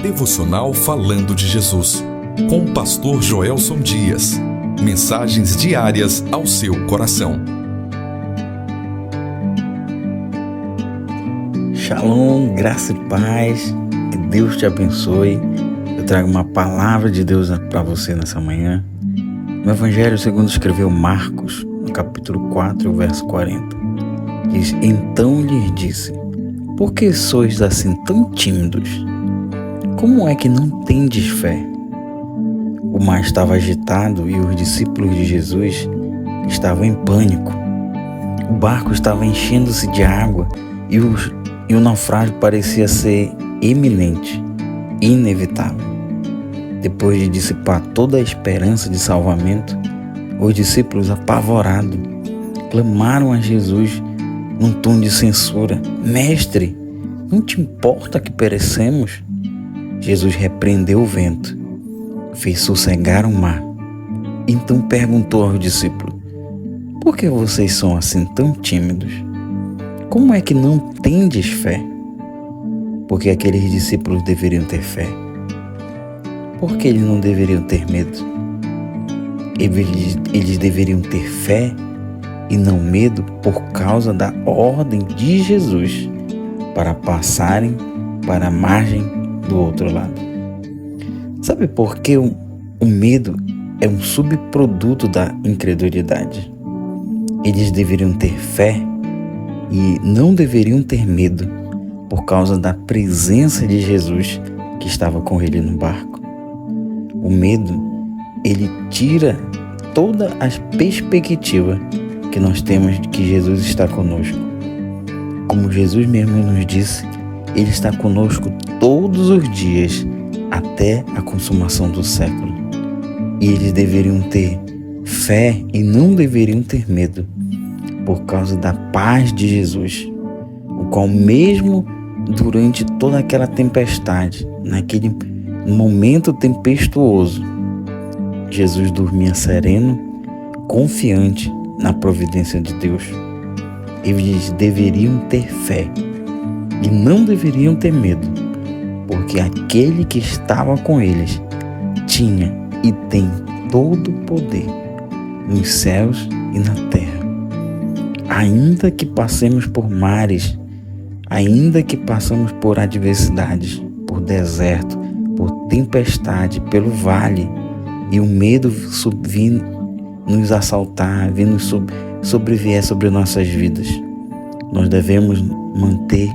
Devocional Falando de Jesus, com o pastor Joelson Dias. Mensagens diárias ao seu coração. Shalom, graça e paz, que Deus te abençoe. Eu trago uma palavra de Deus para você nessa manhã. No Evangelho segundo escreveu Marcos, no capítulo 4, verso 40. Diz: Então lhes disse: Por que sois assim tão tímidos? Como é que não tendes fé? O mar estava agitado e os discípulos de Jesus estavam em pânico. O barco estava enchendo-se de água e o naufrágio parecia ser iminente, inevitável. Depois de dissipar toda a esperança de salvamento, os discípulos, apavorados, clamaram a Jesus num tom de censura: Mestre, não te importa que perecemos? Jesus repreendeu o vento, fez sossegar o mar. Então perguntou aos discípulos: Por que vocês são assim tão tímidos? Como é que não tendes fé? Porque aqueles discípulos deveriam ter fé. Por que eles não deveriam ter medo? Eles deveriam ter fé e não medo por causa da ordem de Jesus para passarem para a margem do outro lado. Sabe por que o medo é um subproduto da incredulidade? Eles deveriam ter fé e não deveriam ter medo por causa da presença de Jesus que estava com ele no barco. O medo, ele tira toda a perspectiva que nós temos de que Jesus está conosco. Como Jesus mesmo nos disse, Ele está conosco todos os dias até a consumação do século. E eles deveriam ter fé e não deveriam ter medo por causa da paz de Jesus, o qual mesmo durante toda aquela tempestade, naquele momento tempestuoso, Jesus dormia sereno, confiante na providência de Deus. Eles deveriam ter fé e não deveriam ter medo, porque aquele que estava com eles tinha e tem todo o poder nos céus e na terra. Ainda que passemos por mares, ainda que passemos por adversidades, por deserto, por tempestade, pelo vale, e o medo vir nos assaltar, vir nos sobreviver sobre nossas vidas, nós devemos manter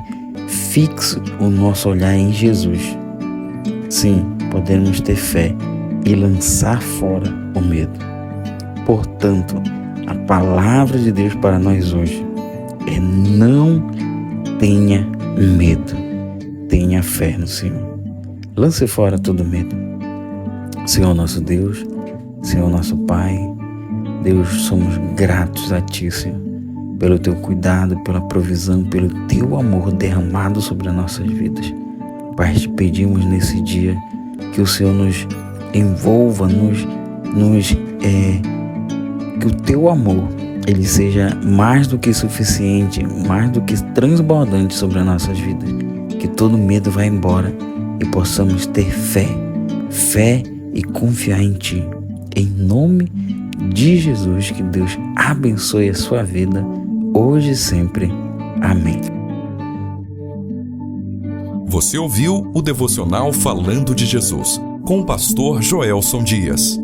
fixo o nosso olhar em Jesus. Sim, podemos ter fé e lançar fora o medo. Portanto, a palavra de Deus para nós hoje é: não tenha medo, tenha fé no Senhor. Lance fora todo medo. Senhor nosso Deus, Senhor nosso Pai, Deus, somos gratos a Ti, Senhor, pelo Teu cuidado, pela provisão, pelo Teu amor derramado sobre as nossas vidas. Pai, te pedimos nesse dia que o Senhor nos envolva, que o Teu amor, ele seja mais do que suficiente, mais do que transbordante sobre as nossas vidas. Que todo medo vá embora e possamos ter fé e confiar em Ti. Em nome de Jesus, que Deus abençoe a sua vida, hoje e sempre. Amém. Você ouviu o Devocional Falando de Jesus, com o pastor Joelson Dias.